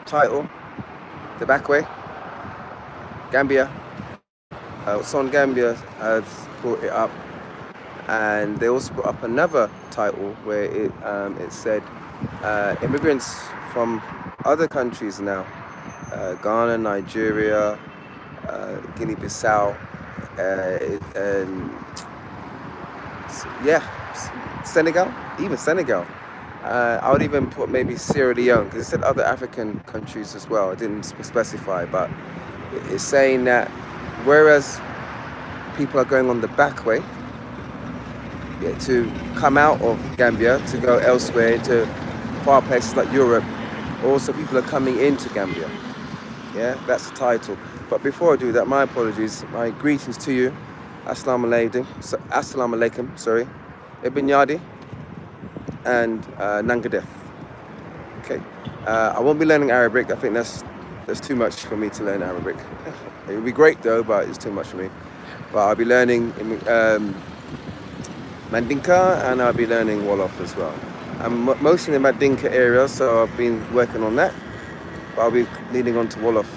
title, The Backway, Gambia. Son Gambia has brought it up, and they also brought up another title where it said immigrants from other countries now, Ghana, Nigeria, Guinea-Bissau, and yeah, Senegal, even Senegal. I would even put maybe Sierra Leone, because it said other African countries as well. It didn't specify, but it's saying that whereas people are going on the back way, yeah, to come out of Gambia to go elsewhere to far places like Europe, also people are coming into Gambia. Yeah, that's the title. But before I do that, my apologies, my greetings to you. Assalamu alaikum, sorry. Ibn Yadi and Nangadeth. Okay. I won't be learning Arabic. I think that's too much for me to learn Arabic. It would be great though, but it's too much for me. But I'll be learning Mandinka, and I'll be learning Wolof as well. I'm mostly in the Mandinka area, so I've been working on that. But I'll be leading on to Wolof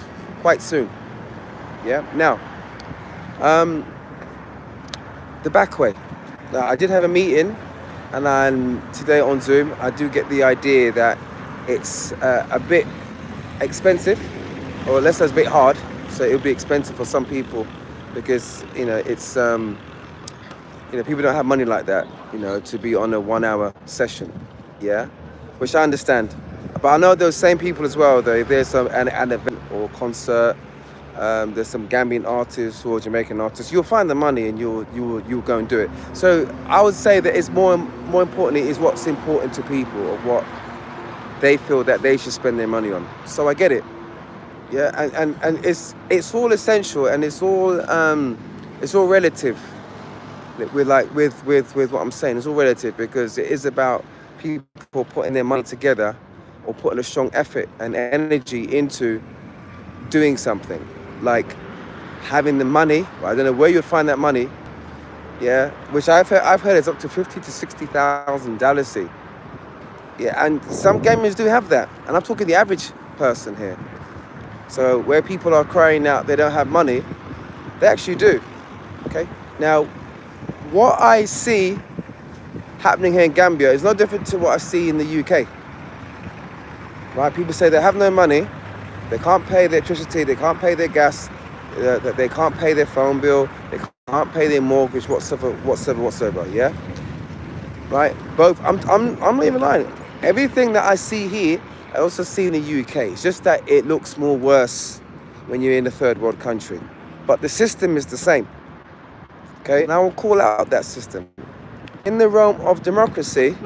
quite soon. Yeah. Now, the back way. Now, I did have a meeting, and today on Zoom, I do get the idea that it's a bit expensive, or let's say it's a bit hard. So it'll be expensive for some people because it's people don't have money like that, to be on a 1 hour session, yeah, which I understand. But I know those same people as well, though. If there's an event or concert, there's some Gambian artists or Jamaican artists, you'll find the money and you'll go and do it. So I would say that it's more importantly is what's important to people, or what they feel that they should spend their money on. So I get it, yeah, and it's all essential, and it's all relative. With what I'm saying, it's all relative, because it is about people putting their money together or putting a strong effort and energy into doing something, like having the money. I don't know where you'd find that money, yeah, which I've heard is up to $50,000 to $60,000. Yeah, and some Gambians do have that, and I'm talking the average person here. So where people are crying out they don't have money, they actually do. Okay, now what I see happening here in Gambia is no different to what I see in the UK. Right? People say they have no money, they can't pay their electricity, they can't pay their gas, they can't pay their phone bill, they can't pay their mortgage, whatsoever. Yeah. Right? Both. I'm not even lying. Everything that I see here, I also see in the UK. It's just that it looks more worse when you're in a third world country, but the system is the same. Okay, and I will call out that system. In the realm of democracy,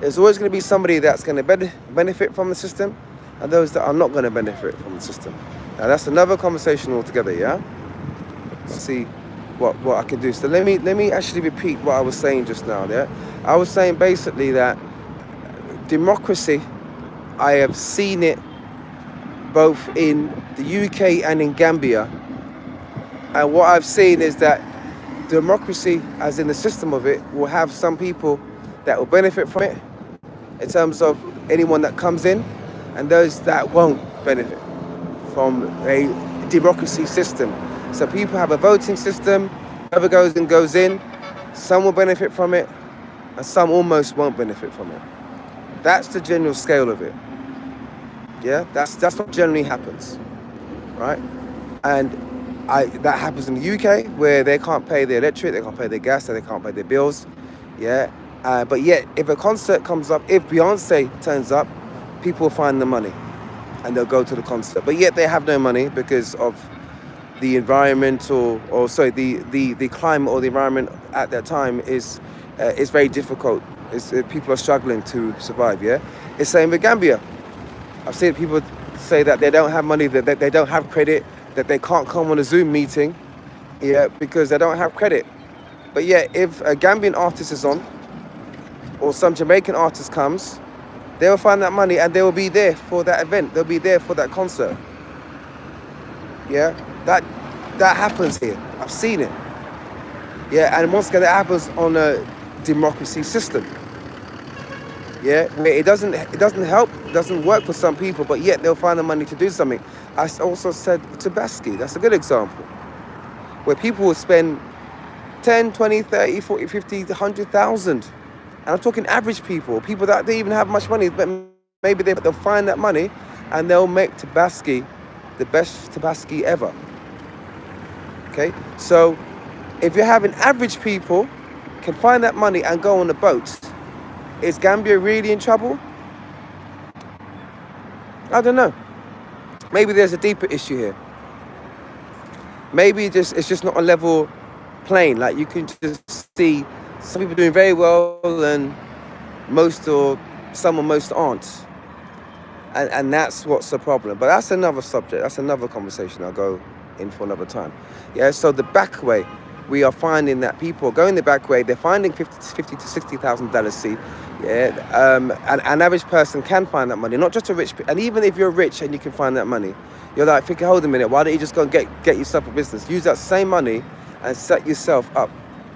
there's always going to be somebody that's going to benefit from the system, and those that are not going to benefit from the system. Now that's another conversation altogether, yeah? Let's see what I can do. So let me actually repeat what I was saying just now, yeah? I was saying basically that democracy, I have seen it both in the UK and in Gambia, and what I've seen is that democracy, as in the system of it, will have some people that will benefit from it in terms of anyone that comes in, and those that won't benefit from a democracy system. So people have a voting system, whoever goes in, some will benefit from it, and some almost won't benefit from it. That's the general scale of it. Yeah, that's what generally happens, right? And that happens in the UK, where they can't pay their electric, they can't pay their gas, they can't pay their bills, yeah. But yet, if a concert comes up, if Beyonce turns up, people will find the money, and they'll go to the concert. But yet they have no money because of the environmental, the climate or the environment at that time is very difficult. People are struggling to survive. Yeah, it's same with Gambia. I've seen people say that they don't have money, that they don't have credit, that they can't come on a Zoom meeting, yeah, because they don't have credit. But yet, if a Gambian artist is on, or some Jamaican artist comes, they will find that money and they will be there for that event. They'll be there for that concert. Yeah, that happens here. I've seen it. Yeah, and once again, that happens on a democracy system. Yeah, where it doesn't help, it doesn't work for some people, but yet they'll find the money to do something. I also said Tabasco, that's a good example, where people will spend 10, 20, 30, 40, 50, 100,000. And I'm talking average people that don't even have much money, but maybe they'll find that money and they'll make Tabasco the best Tabasco ever. Okay, so if you're having average people can find that money and go on a boat, is Gambia really in trouble? I don't know. Maybe there's a deeper issue here. Maybe it's just not a level plane. Like you can just see some people doing very well and most aren't. And that's what's the problem. But that's another subject. That's another conversation I'll go in for another time. Yeah, so the back way, we are finding that people going the back way, they're finding $50,000 to $60,000. Yeah, an average person can find that money, not just a rich. And even if you're rich and you can find that money, you're like, think, hold a minute, why don't you just go and get yourself a business? Use that same money and set yourself up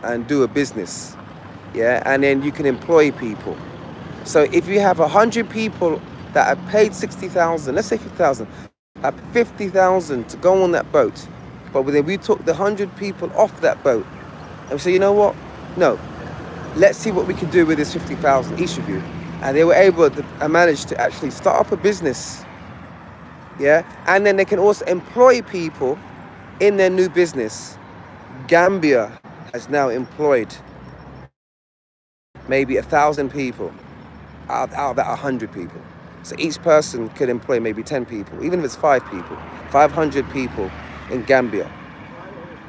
and do a business. Yeah, and then you can employ people. So if you have 100 people that are paid 60,000, let's say 50,000, at 50,000 to go on that boat, but then we took the 100 people off that boat and we say, you know what? No, let's see what we can do with this 50,000 each of you. And they were able to manage to actually start up a business. Yeah, and then they can also employ people in their new business. Gambia has now employed maybe 1,000 people out of that 100 people. So each person could employ maybe 10 people, even if it's 5 people. 500 people in Gambia,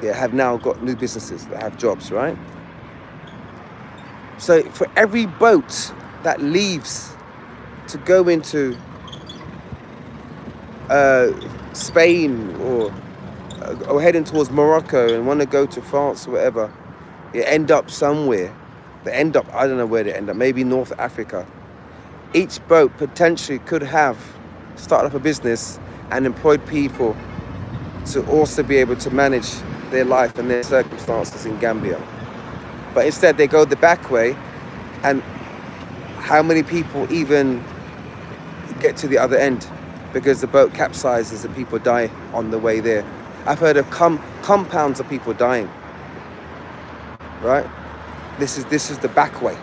have now got new businesses that have jobs, right? So for every boat that leaves to go into Spain or heading towards Morocco and want to go to France or whatever, you end up somewhere. They end up, I don't know where they end up, maybe North Africa. Each boat potentially could have started up a business and employed people to also be able to manage their life and their circumstances in Gambia. But instead they go the back way, and how many people even get to the other end because the boat capsizes and people die on the way there. I've heard of compounds of people dying, right? This is the back way,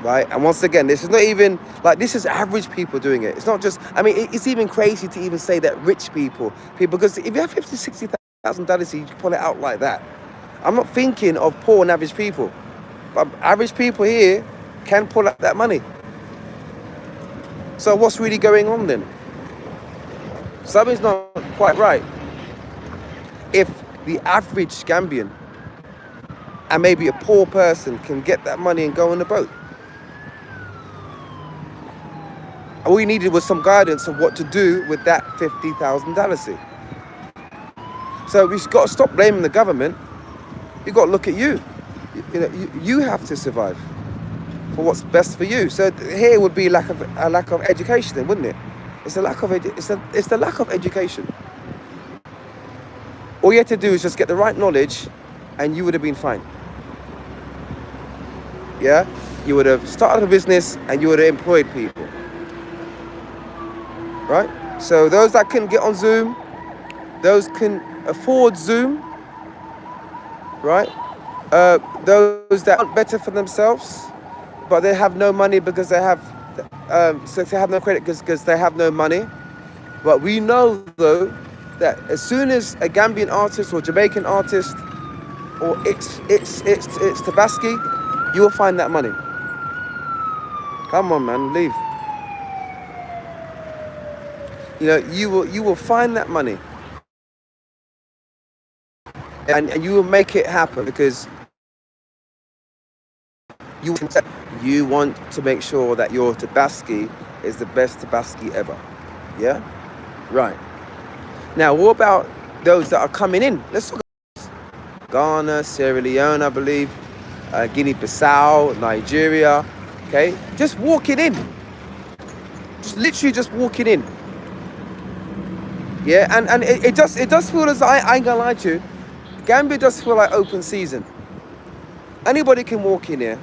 right? And once again, this is not even, like, this is average people doing it. It's not just, I mean, it's even crazy to even say that rich people, because if you have $50,000, $60,000, you pull it out like that. I'm not thinking of poor and average people, but average people here can pull out that money. So what's really going on then? Something's not quite right. If the average Gambian and maybe a poor person can get that money and go on the boat. All you needed was some guidance of what to do with that $50,000. So we've got to stop blaming the government. You've got to look at you. You have to survive for what's best for you. So here would be a lack of education, then, wouldn't it? It's the lack of education. All you had to do is just get the right knowledge, and you would have been fine. Yeah, you would have started a business, and you would have employed people. Right? So those that can get on Zoom, those can afford Zoom. Right? Those that aren't better for themselves, but they have no money because they have, so they have no credit because they have no money. But we know though that as soon as a Gambian artist or Jamaican artist or it's Tabasco, you will find that money. Come on, man, leave. You will find that money, and you will make it happen because you want to make sure that your Tabasco is the best Tabasco ever. Yeah, right. Now, what about those that are coming in? Let's talk about Ghana, Sierra Leone, I believe, Guinea-Bissau, Nigeria. Okay, just walking in, literally just walking in. Yeah, and it does feel as, I ain't gonna lie to you, Gambia does feel like open season. Anybody can walk in here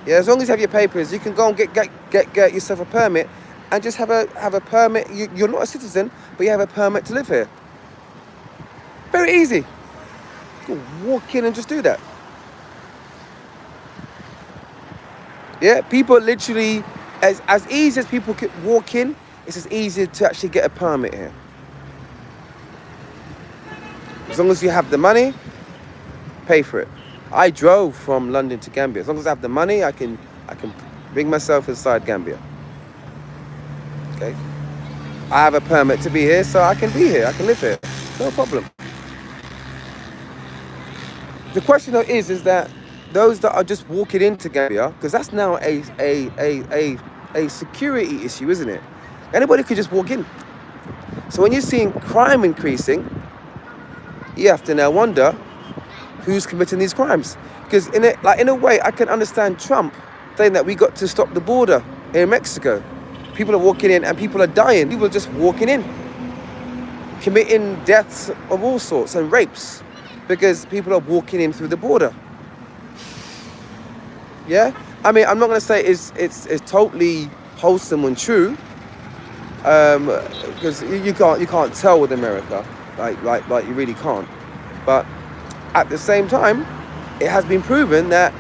Yeah, as long as you have your papers, you can go and get yourself a permit, and just have a permit. You're not a citizen, but you have a permit to live here. Very easy. You can walk in and just do that. Yeah, people literally, as easy as people could walk in, it's as easy to actually get a permit here. As long as you have the money, pay for it. I drove from London to Gambia. As long as I have the money, I can bring myself inside Gambia. Okay? I have a permit to be here, so I can be here. I can live here. No problem. The question though is that those that are just walking into Gambia, because that's now a security issue, isn't it? Anybody could just walk in. So when you're seeing crime increasing, you have to now wonder who's committing these crimes. Because in a way, I can understand Trump saying that we got to stop the border in Mexico. People are walking in and people are dying. People are just walking in, committing deaths of all sorts and rapes because people are walking in through the border. Yeah, I mean, I'm not going to say it's totally wholesome and true, because you can't tell with America, like you really can't. But at the same time, it has been proven that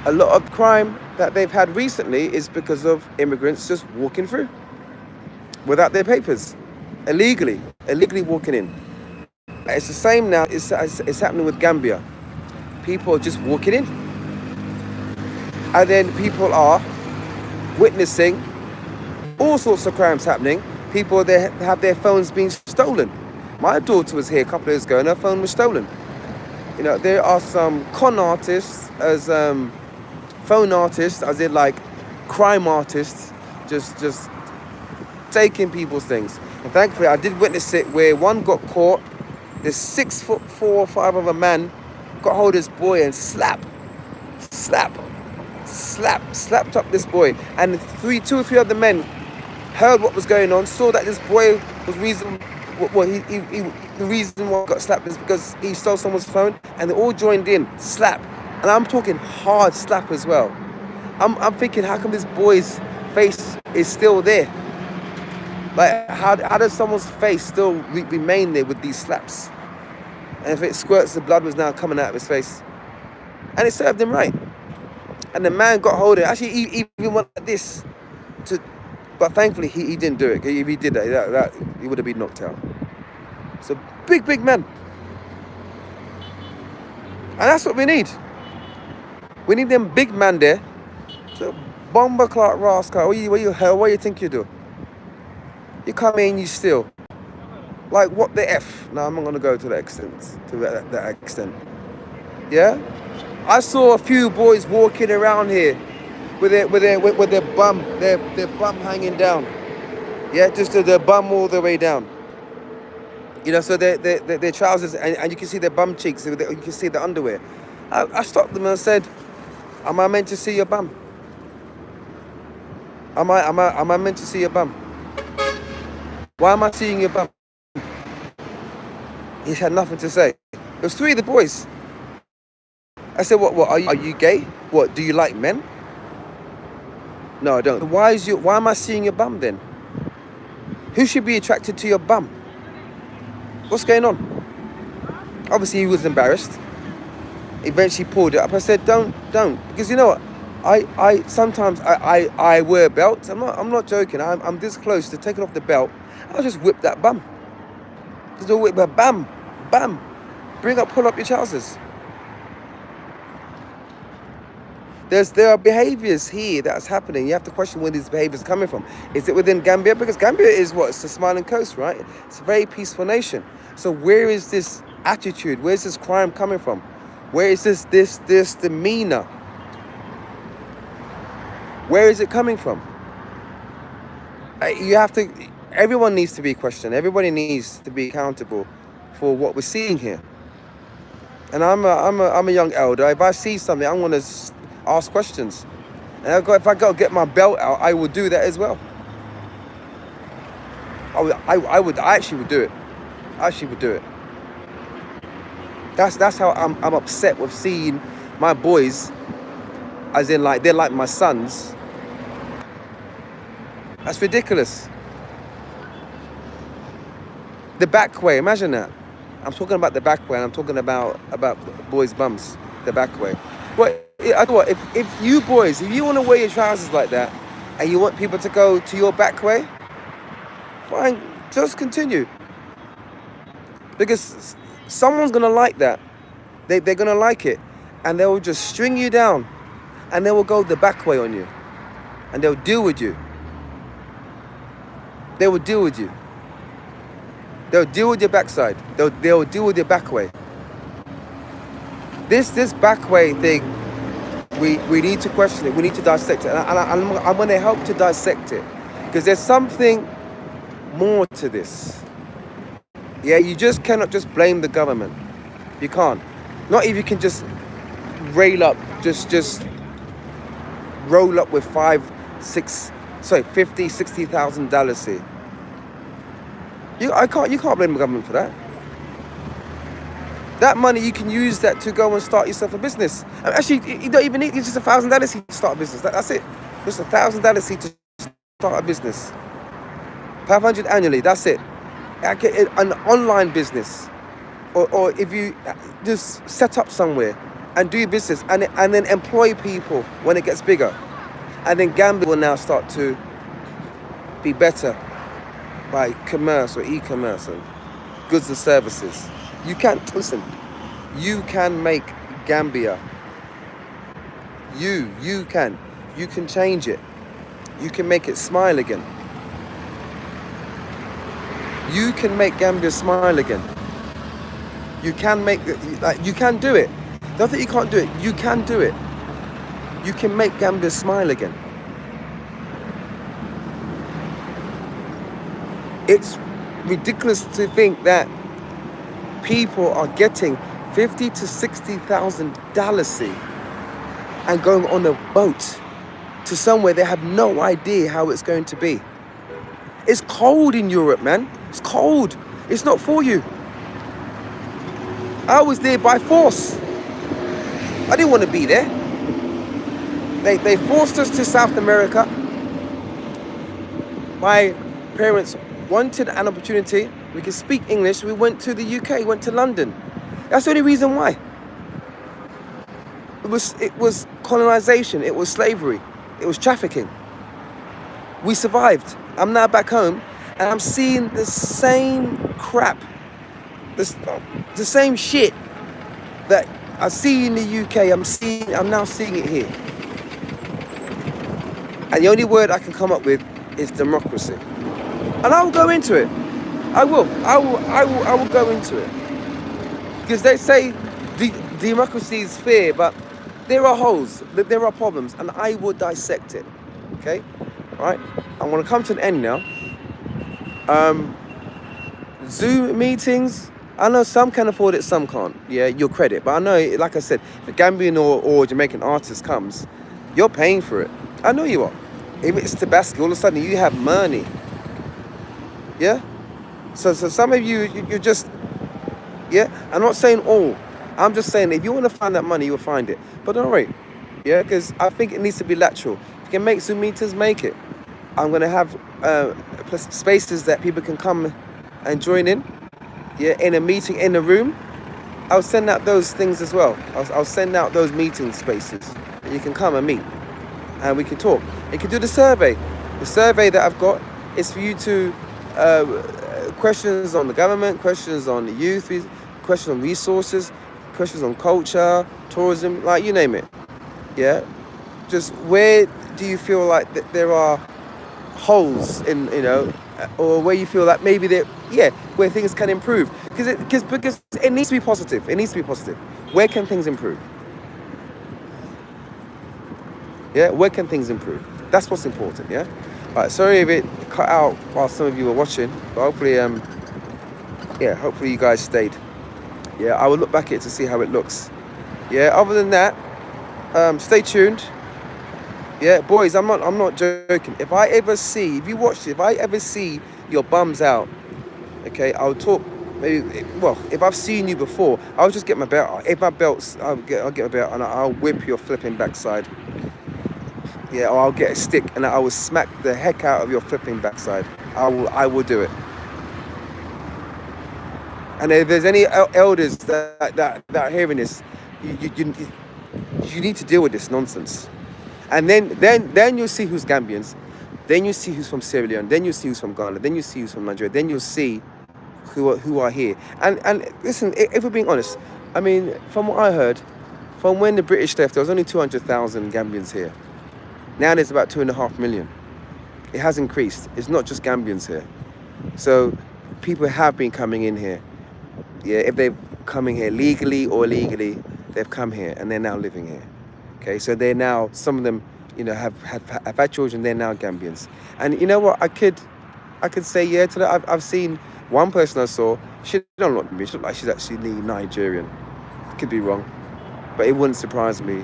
a lot of crime that they've had recently is because of immigrants just walking through without their papers, illegally walking in. It's the same now. It's happening with Gambia. People are just walking in, and then people are witnessing all sorts of crimes happening. People there have their phones being stolen. My daughter was here a couple of years ago and her phone was stolen. You know, there are some con artists as phone artists, as in like crime artists, just taking people's things. And thankfully I did witness it where one got caught. This 6'4" or 5 of a man got hold of this boy and slapped up this boy. And two or three other men heard what was going on, saw that this boy was the reason why he got slapped is because he stole someone's phone, and they all joined in, slap. And I'm talking hard slap as well. I'm thinking, how come this boy's face is still there? Like, how does someone's face still remain there with these slaps? And if it squirts, the blood was now coming out of his face. And it served him right. And the man got hold of it. Actually, he even went like this. But thankfully, he didn't do it. If he did that he would have been knocked out. So big man. And that's what we need. We need them big man there. So bomber clock rascal. What you think you do? You come in, you steal. Like, what the F? No, I'm not going to go to that extent. Yeah? I saw a few boys walking around here with their bum hanging down. Yeah, just their bum all the way down. You know, so their trousers, and you can see their bum cheeks, you can see the underwear. I stopped them and I said, am I meant to see your bum? Am I meant to see your bum? Why am I seeing your bum? He had nothing to say. There was 3 of the boys. I said, what are you gay? What, do you like men? No, I don't. Why am I seeing your bum then? Who should be attracted to your bum? What's going on? Obviously he was embarrassed. Eventually pulled it up. I said, don't, because you know what? I sometimes wear belts. I'm not joking. I'm this close to taking off the belt. I'll just whip that bum. Just a whip, bam, pull up your trousers. There are behaviours here that's happening. You have to question where these behaviours are coming from. Is it within Gambia? Because Gambia is what? It's the smiling coast, right? It's a very peaceful nation. So where is this attitude? Where's this crime coming from? Where is this demeanour? Where is it coming from? Everyone needs to be questioned. Everybody needs to be accountable for what we're seeing here. And I'm a young elder. If I see something, I'm going to ask questions. And if I got to get my belt out, I will do that as well. I actually would do it. That's how I'm upset with seeing my boys as in like they're like my sons. That's ridiculous. The back way, imagine that. I'm talking about the back way, and I'm talking about boys' bums, the back way. Well, I thought if you boys, if you want to wear your trousers like that, and you want people to go to your back way, fine, just continue. Because someone's gonna like that. They're gonna like it, and they will just string you down, and they will go the back way on you, and they'll deal with you. They will deal with you. They'll deal with your backside. They'll deal with your back way. This back way thing, we need to question it. We need to dissect it, and I'm going to help to dissect it, because there's something more to this. Yeah, you just cannot just blame the government. You can't. Not if you can just rail up, just roll up with $50,000-$60,000 here. You can't blame the government for that. That money, you can use that to go and start yourself a business. And actually, you don't even need, it's just $1,000 to start a business. That's it. Just $1,000 to start a business. 500 annually, that's it. An online business. Or if you just set up somewhere and do your business and then employ people when it gets bigger. And then Gambia will now start to be better by commerce or e-commerce and goods and services. You can make Gambia. You can change it. You can make it smile again. You can make Gambia smile again. You can make you can do it. Not that you can't do it. You can do it. You can make Gambia smile again. It's ridiculous to think that people are getting $50,000 to $60,000 and going on a boat to somewhere they have no idea how it's going to be. It's cold in Europe, man. It's cold. It's not for you. I was there by force. I didn't want to be there. They forced us to South America. My parents wanted an opportunity. We could speak English. We went to the UK, went to London. That's the only reason why. It was colonization. It was slavery. It was trafficking. We survived. I'm now back home, and I'm seeing the same crap, the same shit that I see in the UK. I'm now seeing it here. And the only word I can come up with is democracy. And I will go into it. I will go into it. Because they say democracy is fair, but there are holes, there are problems, and I will dissect it. Okay? All right? I'm going to come to an end now. Zoom meetings, I know some can afford it, some can't. Yeah, your credit. But I know, like I said, if a Gambian or Jamaican artist comes, you're paying for it. I know you are. If it's Tabasco, all of a sudden you have money. Yeah? So some of you're just, yeah? I'm not saying all. I'm just saying if you want to find that money, you'll find it. But don't worry. Yeah? Because I think it needs to be lateral. If you can make Zoom meetings, make it. I'm going to have spaces that people can come and join in. Yeah? In a meeting, in a room. I'll send out those things as well. I'll send out those meeting spaces. And you can come and meet. And we can talk. You can do the survey. The survey that I've got is for you to questions on the government, questions on the youth, questions on resources, questions on culture, tourism, like you name it. Yeah, just where do you feel like that there are holes in, or where you feel like maybe where things can improve, because it needs to be positive. It needs to be positive. Where can things improve? Yeah, where can things improve? That's what's important. Yeah. All right, sorry if it cut out while some of you were watching, but hopefully, hopefully you guys stayed. Yeah, I will look back at it to see how it looks. Yeah, other than that, stay tuned. Yeah, boys, I'm not joking. If I ever see your bums out, okay, I'll talk maybe, well, if I've seen you before, I'll just get my belt. If my belt's, I'll get my belt and I'll whip your flipping backside. Yeah, or I'll get a stick and I will smack the heck out of your flipping backside. I will do it. And if there's any elders that are hearing this, you need to deal with this nonsense. And then you'll see who's Gambians. Then you see who's from Sierra Leone. Then you see who's from Ghana. Then you see who's from Nigeria. Then you'll see who are here. And listen, if we're being honest, I mean, from what I heard, from when the British left, there was only 200,000 Gambians here. Now there's about 2.5 million. It has increased. It's not just Gambians here. So people have been coming in here. Yeah, if they're coming here legally or illegally, they've come here and they're now living here. Okay, so they're now, some of them, you know, have had children. They're now Gambians. And you know what? I could say yeah to that. I've seen one person I saw. She don't look like me. She looked like she's actually Nigerian. Could be wrong, but it wouldn't surprise me.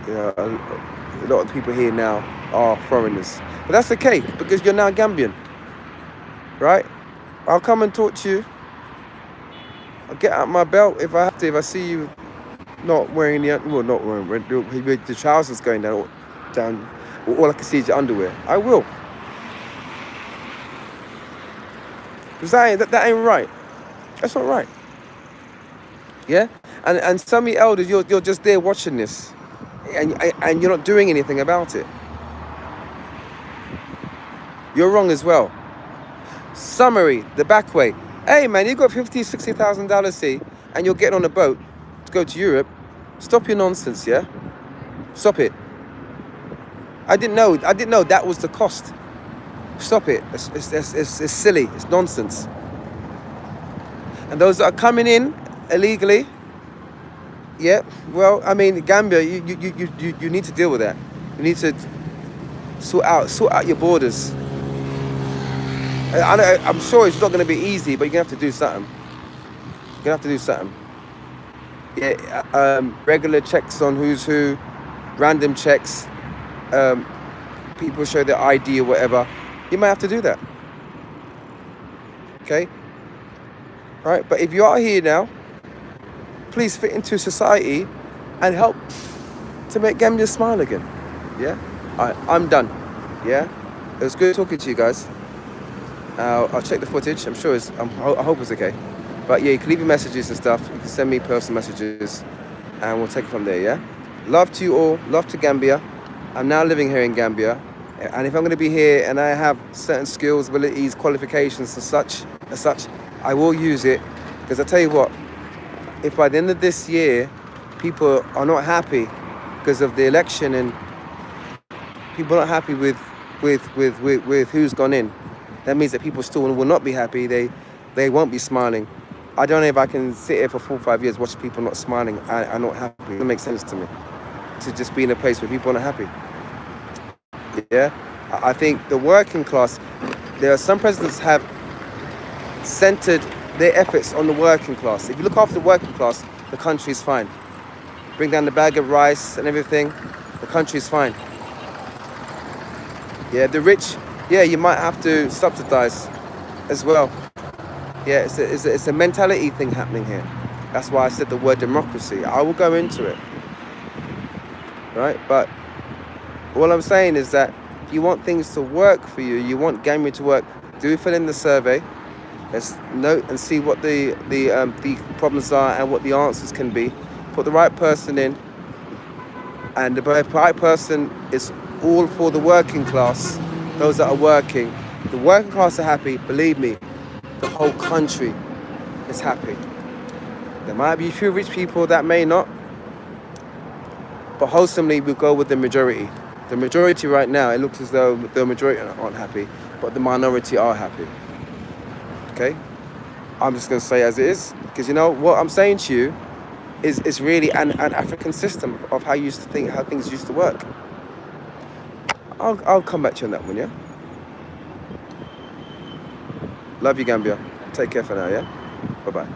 You know, a lot of people here now are foreigners, but that's okay because you're now Gambian, right? I'll come and talk to you. I'll get out my belt if I have to. If I see you not wearing the trousers going down, all I can see is your underwear, I will. Because that ain't right. That's not right. Yeah? And some of you elders, you're just there watching this. And you're not doing anything about it. You're wrong as well. Summary, the Backway. Hey man, you got $50,000, $60,000, see, and you're getting on a boat to go to Europe. Stop your nonsense, yeah? Stop it. I didn't know that was the cost. Stop it. It's silly. It's nonsense. And those that are coming in illegally, yeah, well, I mean, Gambia, you need to deal with that. You need to sort out your borders. I'm sure it's not going to be easy, but you're going to have to do something. You're going to have to do something. Yeah, regular checks on who's who, random checks, people show their ID or whatever. You might have to do that. Okay? Right? But if you are here now, please fit into society and help to make Gambia smile again. Yeah? I'm done. Yeah? It was good talking to you guys. I'll check the footage. I'm sure I hope it's okay. But yeah, you can leave your messages and stuff. You can send me personal messages and we'll take it from there, yeah? Love to you all. Love to Gambia. I'm now living here in Gambia. And if I'm going to be here and I have certain skills, abilities, qualifications and such, I will use it. Because I tell you what, if by the end of this year, people are not happy because of the election and people are not happy with who's gone in, that means that people still will not be happy. They won't be smiling. I don't know if I can sit here for 4 or 5 years watching people not smiling and not happy. It doesn't make sense to me to just be in a place where people are not happy. Yeah, I think the working class, there are some presidents have centered their efforts on the working class. If you look after the working class, the country is fine. Bring down the bag of rice and everything, the country is fine. Yeah, the rich, yeah, you might have to subsidize as well. Yeah, it's a mentality thing happening here. That's why I said the word democracy. I will go into it, right? But all I'm saying is that if you want things to work for you, you want Gambia to work, do fill in the survey. Let's note and see what the problems are and what the answers can be. Put the right person in, and the right person is all for the working class, those that are working. If the working class are happy, believe me, the whole country is happy. There might be a few rich people that may not, but wholesomely we'll go with the majority. The majority right now, it looks as though the majority aren't happy, but the minority are happy. Okay? I'm just going to say as it is, because you know what I'm saying to you is really an African system of how you used to think, how things used to work. I'll come back to you on that one, yeah? Love you, Gambia. Take care for now, yeah? Bye-bye.